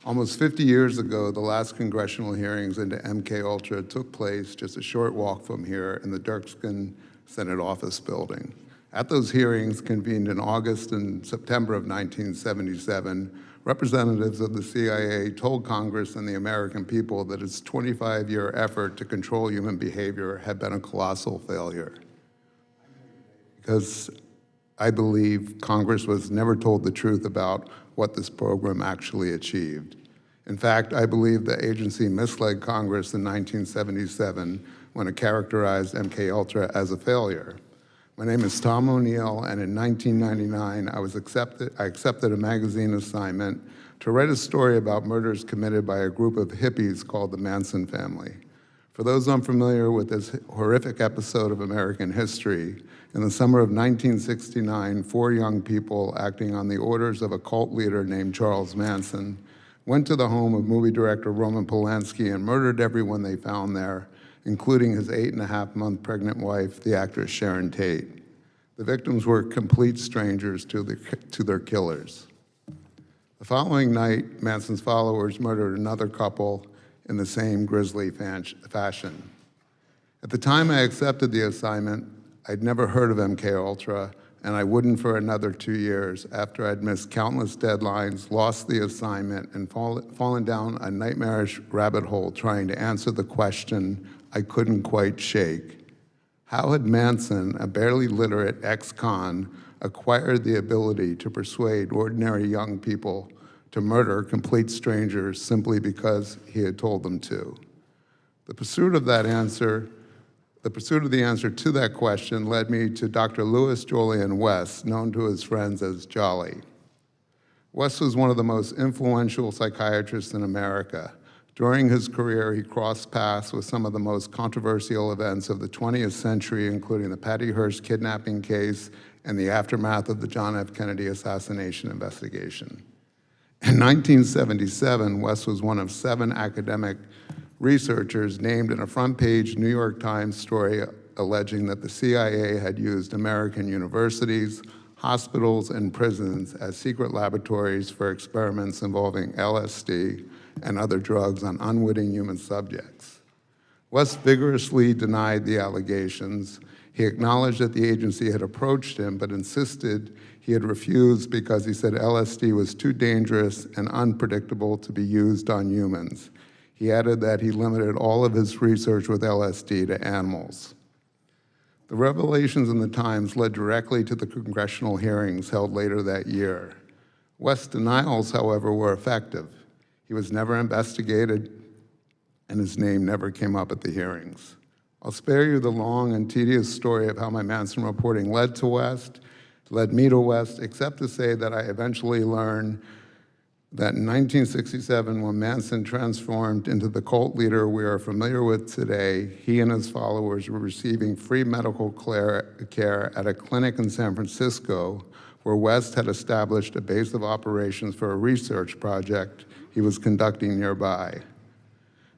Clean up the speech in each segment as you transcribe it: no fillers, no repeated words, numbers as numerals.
Almost 50 years ago, the last congressional hearings into MKUltra took place just a short walk from here in the Dirksen Senate Office Building. At those hearings, convened in August and September of 1977, representatives of the CIA told Congress and the American people that its 25-year effort to control human behavior had been a colossal failure. Because I believe Congress was never told the truth about what this program actually achieved. In fact, I believe the agency misled Congress in 1977 when it characterized MKUltra as a failure. My name is Tom O'Neill, and in 1999, I accepted a magazine assignment to write a story about murders committed by a group of hippies called the Manson Family. For those unfamiliar with this horrific episode of American history, in the summer of 1969, 4 young people acting on the orders of a cult leader named Charles Manson went to the home of movie director Roman Polanski and murdered everyone they found there, including his 8.5-month pregnant wife, the actress Sharon Tate. The victims were complete strangers to their killers. The following night, Manson's followers murdered another couple in the same grisly fashion. At the time I accepted the assignment, I'd never heard of MKUltra, and I wouldn't for another 2 years after I'd missed countless deadlines, lost the assignment, and fallen down a nightmarish rabbit hole trying to answer the question I couldn't quite shake. How had Manson, a barely literate ex-con, acquired the ability to persuade ordinary young people to murder complete strangers simply because he had told them to? The pursuit of the answer to that question led me to Dr. Louis Jolyon West, known to his friends as Jolly. West was one of the most influential psychiatrists in America. During his career, he crossed paths with some of the most controversial events of the 20th century, including the Patty Hearst kidnapping case and the aftermath of the John F. Kennedy assassination investigation. In 1977, West was one of 7 academic researchers named in a front-page New York Times story alleging that the CIA had used American universities, hospitals, and prisons as secret laboratories for experiments involving LSD and other drugs on unwitting human subjects. West vigorously denied the allegations. He acknowledged that the agency had approached him, but insisted he had refused because he said LSD was too dangerous and unpredictable to be used on humans. He added that he limited all of his research with LSD to animals. The revelations in the Times led directly to the congressional hearings held later that year. West's denials, however, were effective. He was never investigated, and his name never came up at the hearings. I'll spare you the long and tedious story of how my Manson reporting led me to West, except to say that I eventually learned that in 1967, when Manson transformed into the cult leader we are familiar with today, he and his followers were receiving free medical care at a clinic in San Francisco, where West had established a base of operations for a research project he was conducting nearby.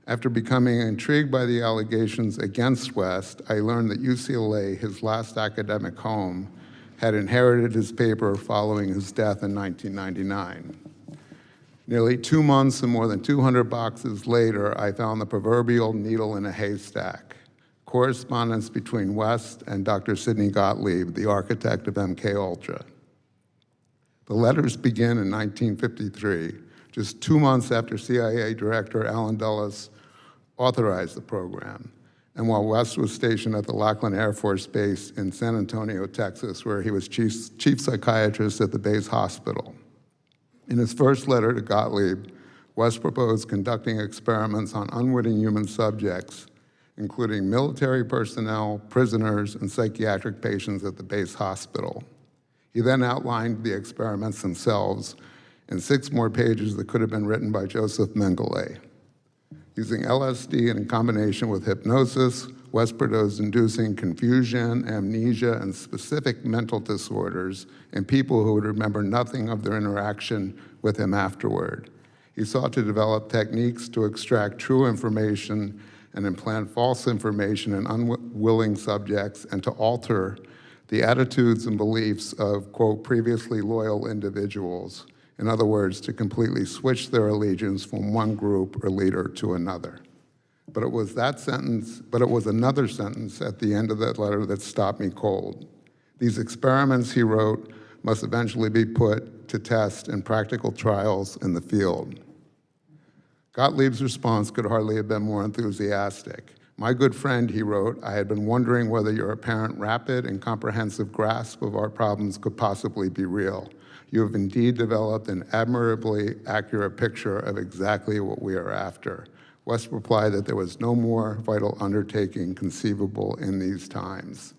After becoming intrigued by the allegations against West, I learned that UCLA, his last academic home, had inherited his paper following his death in 1999. Nearly 2 months and more than 200 boxes later, I found the proverbial needle in a haystack: correspondence between West and Dr. Sidney Gottlieb, the architect of MKUltra. The letters begin in 1953, just 2 months after CIA Director Allen Dulles authorized the program, and while West was stationed at the Lackland Air Force Base in San Antonio, Texas, where he was chief psychiatrist at the base hospital. In his first letter to Gottlieb, West proposed conducting experiments on unwitting human subjects, including military personnel, prisoners, and psychiatric patients at the base hospital. He then outlined the experiments themselves in 6 more pages that could have been written by Joseph Mengele. Using LSD in combination with hypnosis, West proposed inducing confusion, amnesia, and specific mental disorders in people who would remember nothing of their interaction with him afterward. He sought to develop techniques to extract true information and implant false information in unwilling subjects, and to alter the attitudes and beliefs of, quote, previously loyal individuals In other words, to completely switch their allegiance from one group or leader to another. But it was another sentence at the end of that letter that stopped me cold. These experiments, he wrote, must eventually be put to test in practical trials in the field. Gottlieb's response could hardly have been more enthusiastic. My good friend, he wrote, I had been wondering whether your apparent rapid and comprehensive grasp of our problems could possibly be real. You have indeed developed an admirably accurate picture of exactly what we are after. West replied that there was no more vital undertaking conceivable in these times.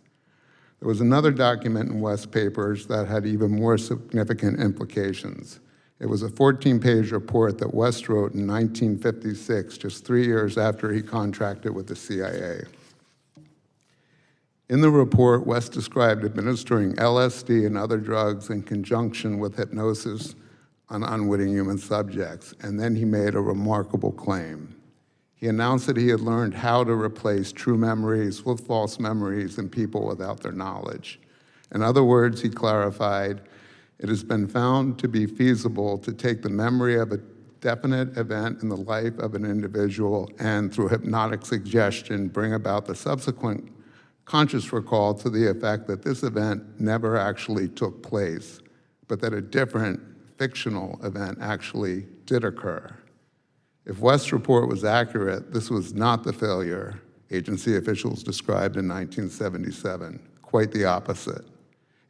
There was another document in West's papers that had even more significant implications. It was a 14-page report that West wrote in 1956, just 3 years after he contracted with the CIA. In the report, West described administering LSD and other drugs in conjunction with hypnosis on unwitting human subjects, and then he made a remarkable claim. He announced that he had learned how to replace true memories with false memories in people without their knowledge. In other words, he clarified, it has been found to be feasible to take the memory of a definite event in the life of an individual and, through hypnotic suggestion, bring about the subsequent conscious recall to the effect that this event never actually took place, but that a different fictional event actually did occur. If West's report was accurate, this was not the failure agency officials described in 1977, quite the opposite.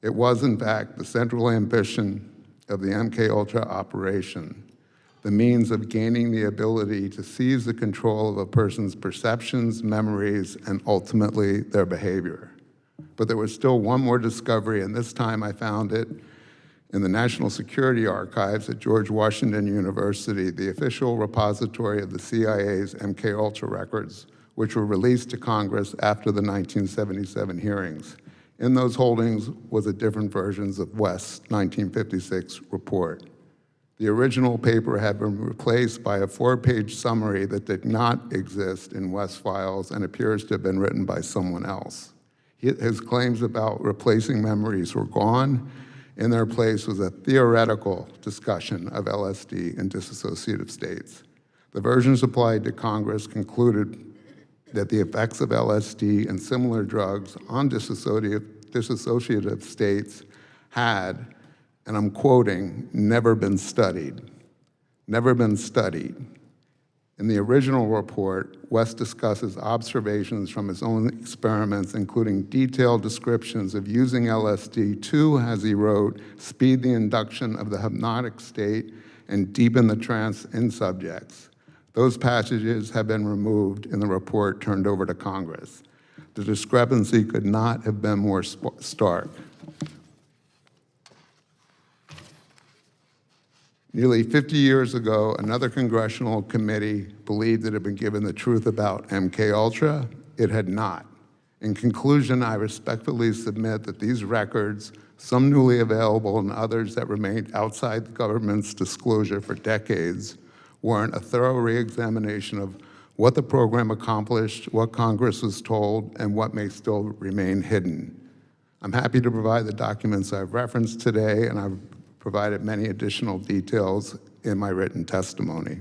It was, in fact, the central ambition of the MKUltra operation, the means of gaining the ability to seize the control of a person's perceptions, memories, and ultimately their behavior. But there was still one more discovery, and this time I found it in the National Security Archives at George Washington University, the official repository of the CIA's MKUltra records, which were released to Congress after the 1977 hearings. In those holdings was a different versions of West's 1956 report. The original paper had been replaced by a 4-page summary that did not exist in West's files and appears to have been written by someone else. His claims about replacing memories were gone. In their place was a theoretical discussion of LSD in dissociative states. The version supplied to Congress concluded that the effects of LSD and similar drugs on dissociative states had, and I'm quoting, never been studied. Never been studied. In the original report, West discusses observations from his own experiments, including detailed descriptions of using LSD to, as he wrote, speed the induction of the hypnotic state and deepen the trance in subjects. Those passages have been removed in the report turned over to Congress. The discrepancy could not have been more stark. Nearly 50 years ago, another congressional committee believed it had been given the truth about MKUltra. It had not. In conclusion, I respectfully submit that these records, some newly available and others that remained outside the government's disclosure for decades, warrant a thorough re-examination of what the program accomplished, what Congress was told, and what may still remain hidden. I'm happy to provide the documents I've referenced today, and I've provided many additional details in my written testimony.